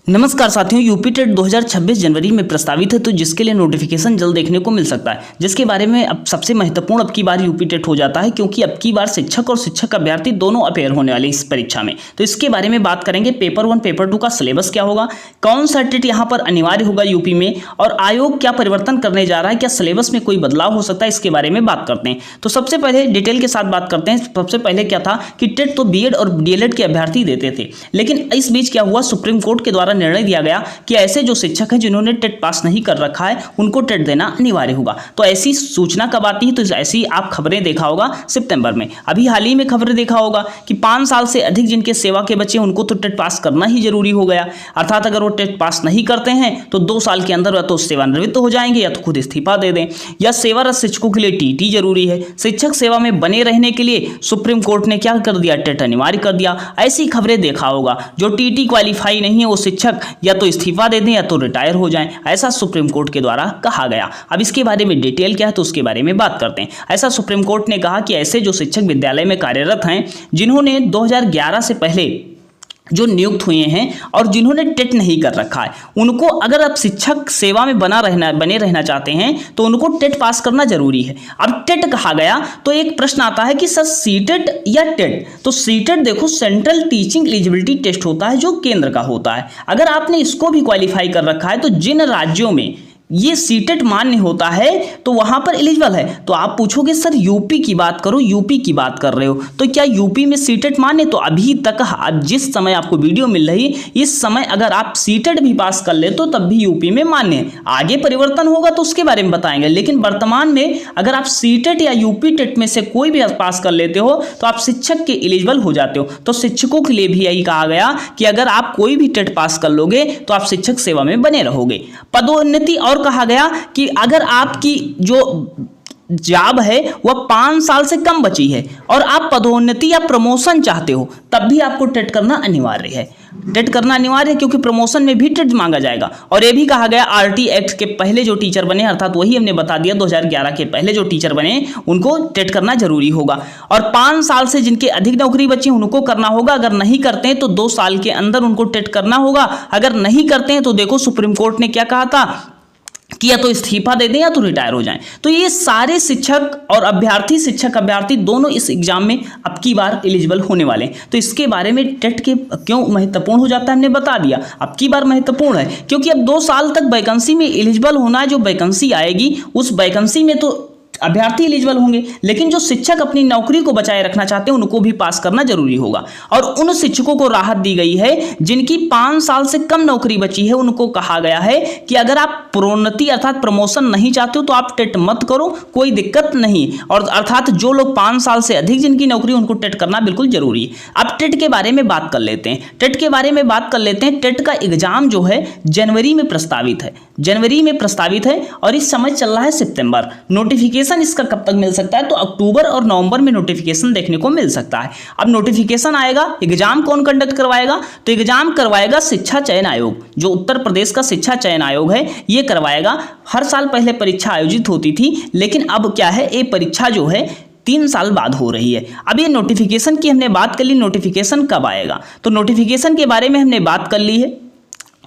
नमस्कार साथियों, UP TET 2026 जनवरी में प्रस्तावित है, तो जिसके लिए नोटिफिकेशन जल्द देखने को मिल सकता है, जिसके बारे में अब सबसे महत्वपूर्ण अब की बार यूपी टेट हो जाता है, क्योंकि अब की बार शिक्षक और शिक्षक अभ्यर्थी दोनों अपेयर होने वाले इस परीक्षा में। तो इसके बारे में बात करेंगे। पेपर 1 पेपर 2 का सिलेबस क्या होगा, कौन सा टेट यहाँ पर अनिवार्य होगा यूपी में, और आयोग क्या परिवर्तन करने जा रहा है, क्या सिलेबस में कोई बदलाव हो सकता है, इसके बारे में बात करते हैं। तो सबसे पहले डिटेल के साथ बात करते हैं। सबसे पहले क्या था कि टेट तो बीएड और डीएलएड के अभ्यर्थी देते थे, लेकिन इस बीच क्या हुआ, सुप्रीम कोर्ट के द्वारा निर्णय दिया गया कि ऐसे जो शिक्षक हैं जिन्होंने टेट पास नहीं कर रखा है उनको टेट देना अनिवार्य होगा। तो ऐसी सूचना कब आती है, तो ऐसी आप खबरें देखा होगा सितंबर में। अभी हाल ही में खबरें देखा होगा कि 5 साल से अधिक जिनके सेवा के बच्चे उनको तो टेट पास करना ही जरूरी हो गया। अर्थात अगर वो टेट पास नहीं करते हैं तो 2 साल के अंदर या तो सेवानिवृत्त हो जाएंगे या तो खुद इस्तीफा दे दें। या सेवारत शिक्षकों के लिए टीटी जरूरी है। शिक्षक सेवा में बने रहने के लिए सुप्रीम कोर्ट ने क्या कर दिया, टेट अनिवार्य कर दिया। ऐसी खबरें देखा होगा। जो टीटी क्वालिफाई नहीं है वो शिक्षक या तो इस्तीफा दे दें या तो रिटायर हो जाएं, ऐसा सुप्रीम कोर्ट के द्वारा कहा गया। अब इसके बारे में डिटेल क्या है तो उसके बारे में बात करते हैं। ऐसा सुप्रीम कोर्ट ने कहा कि ऐसे जो शिक्षक विद्यालय में कार्यरत हैं जिन्होंने 2011 से पहले जो नियुक्त हुए हैं और जिन्होंने टेट नहीं कर रखा है, उनको अगर आप शिक्षक सेवा में बने रहना चाहते हैं तो उनको टेट पास करना जरूरी है। अब टेट कहा गया तो एक प्रश्न आता है कि सर सीटेट या टेट, तो सीटेट देखो सेंट्रल टीचिंग एलिजिबिलिटी टेस्ट होता है जो केंद्र का होता है। अगर आपने इसको भी क्वालिफाई कर रखा है तो जिन राज्यों में ये सीटेट मान्य होता है तो वहां पर एलिजिबल है। तो आप पूछोगे सर यूपी की बात करो, यूपी की बात कर रहे हो तो क्या यूपी में सीटेट मान्य, तो अभी तक जिस समय आपको वीडियो मिल रही इस समय अगर आप सीटेट भी पास कर ले तो तब भी यूपी में मान्य है। आगे परिवर्तन होगा तो उसके बारे में बताएंगे, लेकिन वर्तमान में अगर आप सीटेट या यूपी टेट में से कोई भी पास कर लेते हो तो आप शिक्षक के एलिजिबल हो जाते हो। तो शिक्षकों के लिए भी यही कहा गया कि अगर आप कोई भी टेट पास कर लोगे तो आप शिक्षक सेवा में बने रहोगे। पदोन्नति और कहा गया कि अगर आपकी जो जॉब है वह 5 साल से कम बची है और आप पदोन्नति या प्रमोशन चाहते हो तब भी आपको टेट करना अनिवार्य है। टेट करना अनिवार्य है क्योंकि प्रमोशन में भी टेट मांगा जाएगा। और ये भी कहा गया आरटी एक्ट के पहले जो टीचर बने, अर्थात वही हमने बता दिया 2011 के पहले जो टीचर बने उनको टेट करना जरूरी होगा। और 5 साल से जिनके अधिक नौकरी बची उनको करना होगा। अगर नहीं करते हैं तो 2 साल के अंदर उनको टेट करना होगा। अगर नहीं करते हैं तो देखो सुप्रीम कोर्ट ने क्या कहा था कि या तो इस्तीफा दे दें या तो रिटायर हो जाएं। तो ये सारे शिक्षक और अभ्यर्थी, शिक्षक अभ्यर्थी दोनों इस एग्जाम में अब की बार एलिजिबल होने वाले हैं। तो इसके बारे में टेट के क्यों महत्वपूर्ण हो जाता है हमने बता दिया। अब की बार महत्वपूर्ण है क्योंकि अब 2 साल तक वैकेंसी में एलिजिबल होना है। जो वैकेंसी आएगी उस वैकेंसी में तो अभ्यर्थी एलिजिबल होंगे, लेकिन जो शिक्षक अपनी नौकरी को बचाए रखना चाहते हैं उनको भी पास करना जरूरी होगा। और उन शिक्षकों को राहत दी गई है जिनकी 5 साल से कम नौकरी बची है। उनको कहा गया है कि अगर आप प्रोन्नति अर्थात प्रमोशन नहीं चाहते हो तो आप टेट मत करो, कोई दिक्कत नहीं। और अर्थात जो लोग 5 साल से अधिक जिनकी नौकरी उनको टेट करना बिल्कुल जरूरी है। अब टेट के बारे में बात कर लेते हैं। टेट के बारे में बात कर लेते हैं। टेट का एग्जाम जो है जनवरी में प्रस्तावित है, जनवरी में प्रस्तावित है और इस समय चल रहा है सितंबर। नोटिफिकेशन इसका कब तक मिल सकता है, तो अक्टूबर और नवंबर में नोटिफिकेशन देखने को मिल सकता है। अब नोटिफिकेशन आएगा, एग्जाम कौन कंडक्ट करवाएगा, तो एग्जाम करवाएगा शिक्षा चयन आयोग। जो उत्तर प्रदेश का शिक्षा चयन आयोग है ये करवाएगा। हर साल पहले परीक्षा आयोजित होती थी, लेकिन अब क्या है, ये परीक्षा जो है 3 साल बाद हो रही है। अब ये नोटिफिकेशन की हमने बात कर ली, नोटिफिकेशन कब आएगा, तो नोटिफिकेशन के बारे में हमने बात कर ली है।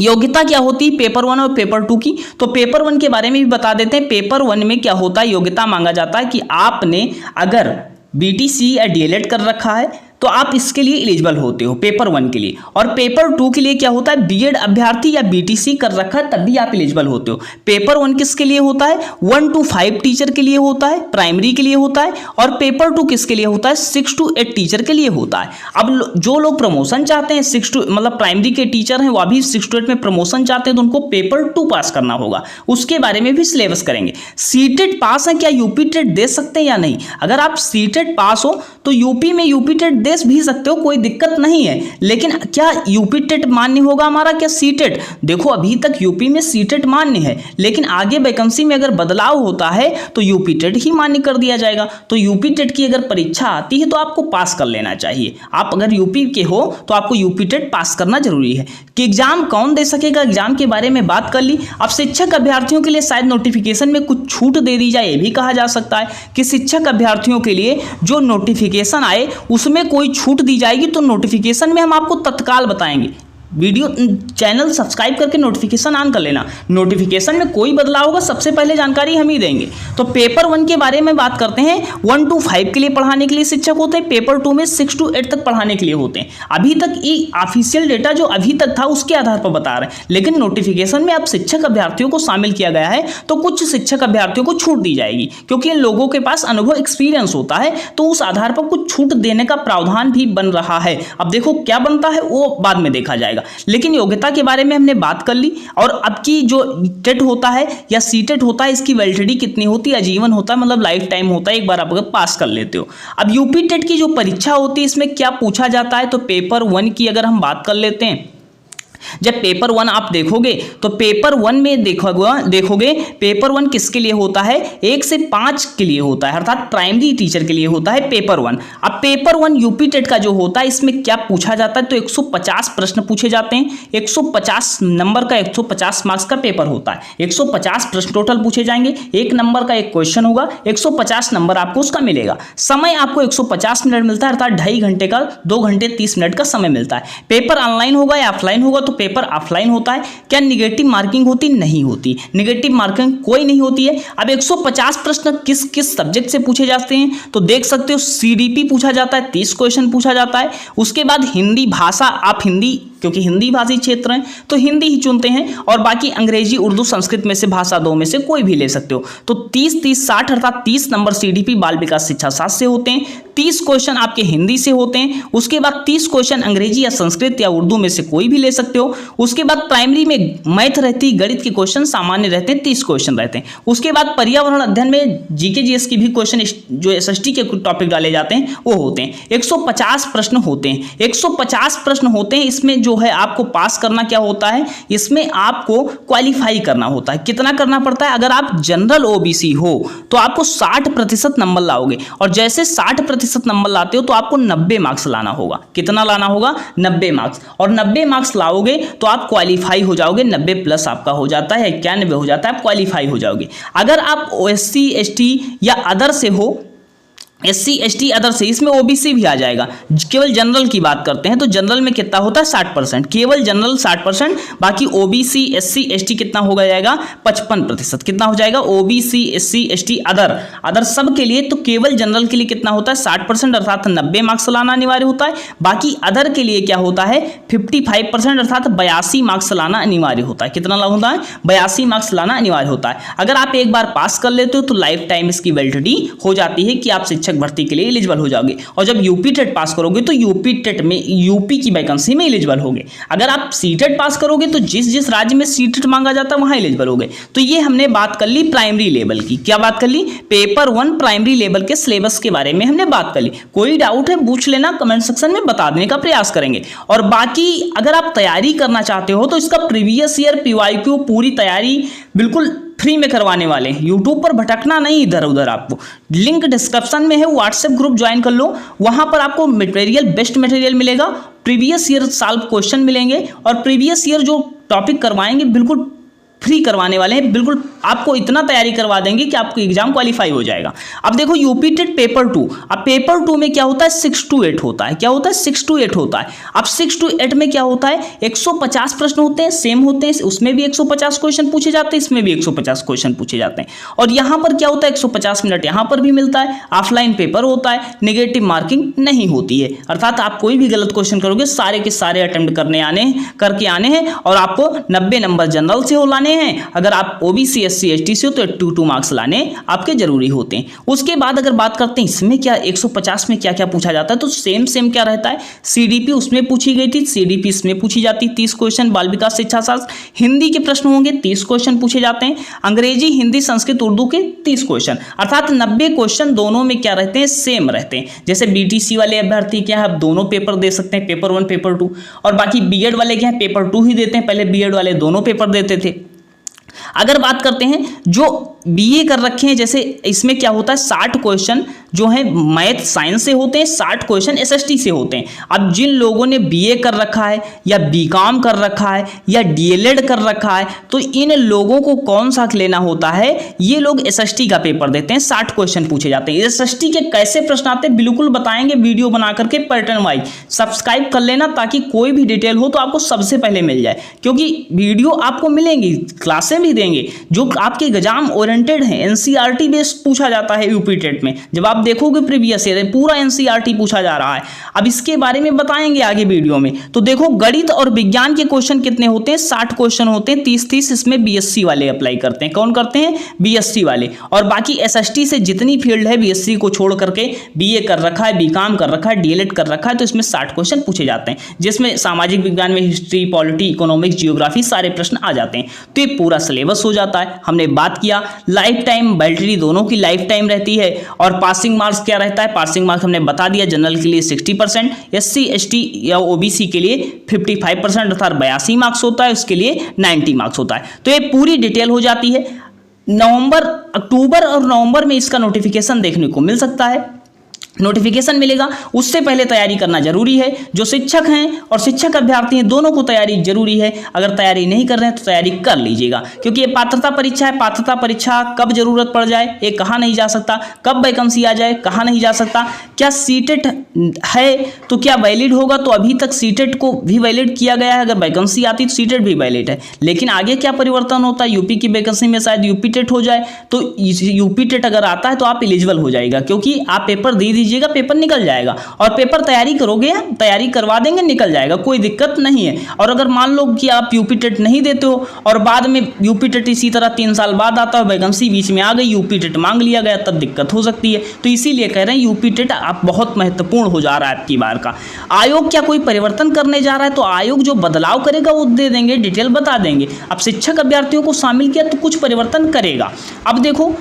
योग्यता क्या होती है पेपर 1 और पेपर 2 की, तो पेपर 1 के बारे में भी बता देते हैं। पेपर 1 में क्या होता है, योग्यता मांगा जाता है कि आपने अगर बीटीसी या डीएलएड कर रखा है तो आप इसके लिए एलिजिबल होते हो पेपर 1 के लिए। और पेपर 2 के लिए क्या होता है, बीएड अभ्यर्थी या बीटीसी कर रखा है तब भी आप एलिजिबल होते हो। पेपर 1 किसके लिए होता है, 1 to 5 टीचर के लिए होता है, प्राइमरी के लिए होता है। और पेपर 2 किसके लिए होता है, 6 to 8 टीचर के लिए होता है। अब जो लोग प्रमोशन चाहते हैं, 6 to मतलब प्राइमरी के टीचर हैं वो अभी 6 to 8 में प्रमोशन चाहते हैं तो उनको पेपर 2 पास करना होगा। उसके बारे में भी सिलेबस करेंगे। सीटेट पास है, क्या यूपी टेट दे सकते हैं या नहीं। अगर आप सीटेट पास हो तो यूपी में यूपी टेट दे भी सकते हो, कोई दिक्कत नहीं है। लेकिन क्या यूपी टेट मान्य होगा हमारा, क्या सीटेट, देखो अभी तक यूपी में सीटेट मान्य है, लेकिन आगे वैकेंसी में अगर बदलाव होता है तो यूपी टेट ही मान्य कर दिया जाएगा। तो यूपी टेट की अगर परीक्षा आती है तो आपको पास कर लेना चाहिए। आप अगर यूपी के हो तो आपको यूपी टेट पास करना जरूरी है। कि एग्जाम कौन दे सकेगा, एग्जाम के बारे में बात कर ली। अब शिक्षक अभ्यर्थियों के लिए शायद नोटिफिकेशन में कुछ छूट दे दी जाए, ये भी कहा जा सकता है कि शिक्षक अभ्यर्थियों के लिए जो नोटिफिकेशन आए उसमें कोई छूट दी जाएगी तो नोटिफिकेशन में हम आपको तत्काल बताएंगे। वीडियो चैनल सब्सक्राइब करके नोटिफिकेशन ऑन कर लेना। नोटिफिकेशन में कोई बदलाव होगा सबसे पहले जानकारी हम ही देंगे। तो पेपर 1 के बारे में बात करते हैं। 1 to 5 के लिए पढ़ाने के लिए शिक्षक होते हैं। पेपर 2 में 6 to 8 तक पढ़ाने के लिए होते हैं। अभी तक ये ऑफिशियल डेटा जो अभी तक था उसके आधार पर बता रहे हैं, लेकिन नोटिफिकेशन में अब शिक्षक अभ्यर्थियों को शामिल किया गया है, तो कुछ शिक्षक अभ्यर्थियों को छूट दी जाएगी, क्योंकि इन लोगों के पास अनुभव एक्सपीरियंस होता है, तो उस आधार पर कुछ छूट देने का प्रावधान भी बन रहा है। अब देखो क्या बनता है वो बाद में देखा जाएगा, लेकिन योग्यता के बारे में हमने बात कर ली। और अब की जो टेट होता है या सीटेट होता है, इसकी वैलिडिटी कितनी होती है? आजीवन होता है, मतलब लाइफ टाइम होता है, एक बार आप अगर पास कर लेते हो। अब यूपी टेट की जो परीक्षा होती है इसमें क्या पूछा जाता है? तो पेपर 1 की अगर हम बात कर लेते हैं, जब पेपर 1 आप देखोगे तो पेपर 1 में देखोगे पेपर 1 किसके लिए होता है? 1 से 5 के लिए होता है, अर्थात प्राइमरी टीचर के लिए होता है पेपर 1। अब पेपर 1 यूपी टेट का जो होता है इसमें क्या पूछा जाता है? तो 150 प्रश्न पूछे जाते हैं। 150 नंबर का 150 मार्क्स का पेपर होता है। 150 प्रश्न टोटल पूछे जाएंगे, 1 नंबर का एक क्वेश्चन होगा, 150 नंबर आपको उसका मिलेगा। समय आपको 150 मिनट मिलता है, अर्थात 2.5 घंटे का 2 घंटे 30 मिनट का समय मिलता है। पेपर ऑनलाइन होगा या ऑफलाइन होगा? तो पेपर ऑफलाइन होता है। क्या निगेटिव मार्किंग होती? नहीं होती, निगेटिव मार्किंग कोई नहीं होती है। अब 150 प्रश्न किस किस सब्जेक्ट से पूछे जाते हैं? तो देख सकते हो सीडीपी पूछा जाता है, 30 क्वेश्चन पूछा जाता है। उसके बाद हिंदी भाषा, आप हिंदी, क्योंकि हिंदी भाषी क्षेत्र है तो हिंदी ही चुनते हैं, और बाकी अंग्रेजी, उर्दू, संस्कृत में से भाषा 2 में से कोई भी ले सकते हो। तो 30-30-60 अर्थात 30 नंबर सीडीपी बाल विकास शिक्षा शास्त्र से होते हैं, 30 क्वेश्चन आपके हिंदी से होते हैं। उसके बाद 30 क्वेश्चन अंग्रेजी या संस्कृत या उर्दू में से कोई भी ले सकते हो। उसके बाद प्राइमरी में मैथ रहती है, गणित के क्वेश्चन सामान्य रहते हैं, 30 क्वेश्चन रहते हैं। उसके बाद पर्यावरण अध्ययन में जीके जीएस की भी क्वेश्चन जो एसएसटी के टॉपिक डाले जाते हैं वो होते हैं। 150 प्रश्न होते हैं, 150 प्रश्न होते हैं। इसमें जो है आपको पास करना क्या होता है? इसमें आपको क्वालिफाई करना होता है। कितना करना पड़ता है? अगर आप जनरल ओबीसी हो तो आपको 60% नंबर लाओगे, और जैसे 60% नंबर लाते हो तो आपको 90 मार्क्स लाना होगा। कितना लाना होगा? 90 मार्क्स। और 90 मार्क्स लाओगे तो आप क्वालिफाई हो जाओगे, 90 प्लस आपका हो जाता है, 91 हो जाता है, आप क्वालिफाई हो जाओगे। अगर आप एससी एसटी या अदर से हो, एससी एसटी अदर से, इसमें ओबीसी भी आ जाएगा। केवल जनरल की बात करते हैं तो जनरल में कितना होता है? 60%, केवल जनरल 60%, बाकी ओबीसी एससी एसटी कितना हो जाएगा? 55%। कितना हो जाएगा? ओबीसी एससी एसटी अदर सब के लिए। तो केवल जनरल के लिए कितना होता है? 60% अर्थात 90 मार्क्स लाना अनिवार्य होता है। बाकी अदर के लिए क्या होता है? 55% अर्थात 82 मार्क्स लाना अनिवार्य होता है। कितना होता है? 82 मार्क्स लाना अनिवार्य होता है। अगर आप एक बार पास कर लेते हो तो लाइफ टाइम इसकी वैलिडिटी हो जाती है कि आप शिक्षक भर्ती के लिए एलिजिबल हो जाओगे। और जब यूपी टेट पास करोगे तो यूपी टेट में यूपी की वैकेंसी में एलिजिबल होगे। अगर आप सीटेट पास करोगे तो जिस राज्य में सीटेट मांगा जाता है वहां एलिजिबल होगे। तो ये हमने बात कर ली प्राइमरी लेवल की। क्या बात कर ली? पेपर 1 प्राइमरी लेवल के सिलेबस के बारे में हमने बात कर ली। कोई डाउट है पूछ लेना, कमेंट सेक्शन में बता देने का प्रयास करेंगे। और बाकी अगर आप तैयारी करना चाहते हो तो इसका प्रीवियस ईयर पीवाईक्यू पूरी तैयारी बिल्कुल फ्री में करवाने वाले हैं। यूट्यूब पर भटकना नहीं इधर उधर, आपको लिंक डिस्क्रिप्शन में है, व्हाट्सएप ग्रुप ज्वाइन कर लो। वहां पर आपको मटेरियल, बेस्ट मटेरियल मिलेगा, प्रीवियस ईयर सॉल्व क्वेश्चन मिलेंगे, और प्रीवियस ईयर जो टॉपिक करवाएंगे बिल्कुल फ्री करवाने वाले हैं। बिल्कुल आपको इतना तैयारी करवा देंगे कि आपको एग्जाम क्वालिफाई हो जाएगा। अब देखो यूपी टेट पेपर 2, अब पेपर 2 में क्या होता है? 6 to 8 होता है। क्या होता है? 6 to 8 होता है। अब 6 to 8 में क्या होता है? 150 प्रश्न होते हैं, सेम होते हैं, उसमें भी 150 क्वेश्चन पूछे जाते हैं, इसमें भी 150 क्वेश्चन पूछे जाते हैं। और यहाँ पर क्या होता है? 150 मिनट यहाँ पर भी मिलता है। ऑफलाइन पेपर होता है, नेगेटिव मार्किंग नहीं होती है, अर्थात आप कोई भी गलत क्वेश्चन करोगे सारे के सारे अटेम्प्ट करके आने हैं, और आपको 90 नंबर जनरल से हो लाने हैं। अगर आप ओबीसी एससी एसटी से हो तो 2 मार्क्स लाने आपके जरूरी होते हैं। उसके बाद अगर बात करते हैं इसमें क्या 150 में क्या क्या पूछा जाता है, तो सेम क्या रहता है? सीडीपी उसमें पूछी गई थी, सीडीपी इसमें पूछी जाती, 30 क्वेश्चन। बाल विकास शिक्षा शास्त्र हिंदी के प्रश्न होंगे, 30 क्वेश्चन पूछे जाते हैं। अंग्रेजी, हिंदी, संस्कृत, उर्दू के 30 क्वेश्चन, अर्थात 90 क्वेश्चन दोनों में क्या रहते हैं? सेम रहते हैं। जैसे बीटीसी वाले अभ्यर्थी क्या है, आप दोनों पेपर दे सकते हैं, पेपर 1 पेपर 2, और बाकी बीएड वाले क्या है, पेपर 2 ही देते हैं। पहले बीएड वाले दोनों पेपर देते थे। अगर बात करते हैं जो बीए कर रखे हैं, जैसे इसमें क्या होता है 60 क्वेश्चन जो है मैथ साइंस से होते हैं, 60 क्वेश्चन एसएसटी से होते हैं। अब जिन लोगों ने बीए कर रखा है या बीकॉम कर रखा है या डीएलएड कर रखा है, तो इन लोगों को कौन सा लेना होता है, ये लोग एसएसटी का पेपर देते हैं। 60 क्वेश्चन पूछे जाते हैं। एसएसटी के कैसे प्रश्न आते हैं बिल्कुल बताएंगे वीडियो बना करके पैटर्न वाइज। सब्सक्राइब कर लेना ताकि कोई भी डिटेल हो तो आपको सबसे पहले मिल जाए, क्योंकि वीडियो आपको मिलेंगी, क्लासें भी देंगे जो आपके एग्जाम ओरिएंटेड है। एनसीईआरटी बेस्ड पूछा जाता है यूपी टेट में। जब आप देखोगे प्रीवियस ईयर पूरा एनसीईआरटी पूछा जा रहा है। अब इसके बारे में बताएंगे आगे वीडियो में। तो देखो गणित और विज्ञान के क्वेश्चन कितने होते हैं, 60 क्वेश्चन होते हैं। 30-30 इसमें बीएससी वाले अप्लाई करते हैं। कौन करते हैं, बीएससी वाले। और बाकी एसएसटी से जितनी फील्ड है बीएससी को छोड़ करके बीए कर रखा है, बीकॉम कर रखा है, डीएलएड कर रखा है, तो इसमें 60 क्वेश्चन पूछे जाते हैं, जिसमें सामाजिक विज्ञान में हिस्ट्री, पॉलिटी, इकोनॉमिक्स, जियोग्राफी सारे प्रश्न आ जाते हैं। तो ये पूरा सिलेबस हो जाता है। हमने बात किया लाइफ टाइम, वैलिडिटी दोनों की लाइफ टाइम रहती है। और पासिंग मार्क्स क्या रहता है, पासिंग मार्क्स हमने बता दिया। जनरल के लिए 60%, एससी एसटी या ओबीसी के लिए 55% अर्थात 82 मार्क्स होता है, उसके लिए 90 मार्क्स होता है। तो ये पूरी डिटेल हो जाती है। अक्टूबर और नवंबर में इसका नोटिफिकेशन देखने को मिल सकता है। नोटिफिकेशन मिलेगा, उससे पहले तैयारी करना जरूरी है। जो शिक्षक हैं और शिक्षक अभ्यर्थी हैं दोनों को तैयारी जरूरी है। अगर तैयारी नहीं कर रहे हैं तो तैयारी कर लीजिएगा, क्योंकि ये पात्रता परीक्षा है। पात्रता परीक्षा कब जरूरत पड़ जाए ये कहा नहीं जा सकता, कब वैकेंसी आ जाए कहा नहीं जा सकता। क्या सीटेट है तो क्या वैलिड होगा, तो अभी तक सीटेट को भी वैलिड किया गया है। अगर वैकेंसी आती तो सीटेट भी वैलिड है, लेकिन आगे क्या परिवर्तन होता है, यूपी की वैकेंसी में शायद यूपी टेट हो जाए। तो यूपी टेट अगर आता है तो आप एलिजिबल हो जाएगा, क्योंकि आप पेपर दे दीजिएगा, पेपर निकल जाएगा। और पेपर तैयारी करोगे, तैयारी करवा देंगे, निकल जाएगा, कोई दिक्कत नहीं है। और अगर मान लो कि आप यूपी टेट नहीं देते हो और बाद में यूपी टेट इसी तरह 3 साल बाद आता है, वैकेंसी बीच में आ गई, यूपी टेट मांग लिया गया, तब दिक्कत हो सकती है। तो इसीलिए कह रहे हैं यूपी टेट आप बहुत महत्वपूर्ण हो जा रहा है आपकी बार का। आयोग क्या कोई परिवर्तन करने जा रहा है, तो आयोग जो बदलाव करेगा वो दे देंगे, डिटेल बता देंगे। अब शिक्षक अभ्यर्थियों को शामिल किया तो कुछ परिवर्तन करेगा। अब देखो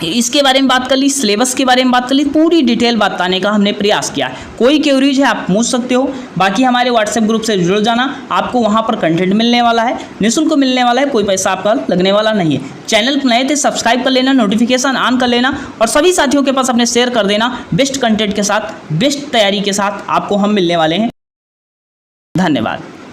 इसके बारे में बात कर ली, सिलेबस के बारे में बात कर ली, पूरी डिटेल बताने का हमने प्रयास किया है। कोई क्वेरीज है आप पूछ सकते हो। बाकी हमारे व्हाट्सएप ग्रुप से जुड़ जाना, आपको वहां पर कंटेंट मिलने वाला है, निःशुल्क मिलने वाला है, कोई पैसा आपका लगने वाला नहीं है। चैनल पर नए थे सब्सक्राइब कर लेना, नोटिफिकेशन ऑन कर लेना और सभी साथियों के पास अपने शेयर कर देना। बेस्ट कंटेंट के साथ, बेस्ट तैयारी के साथ आपको हम मिलने वाले हैं। धन्यवाद।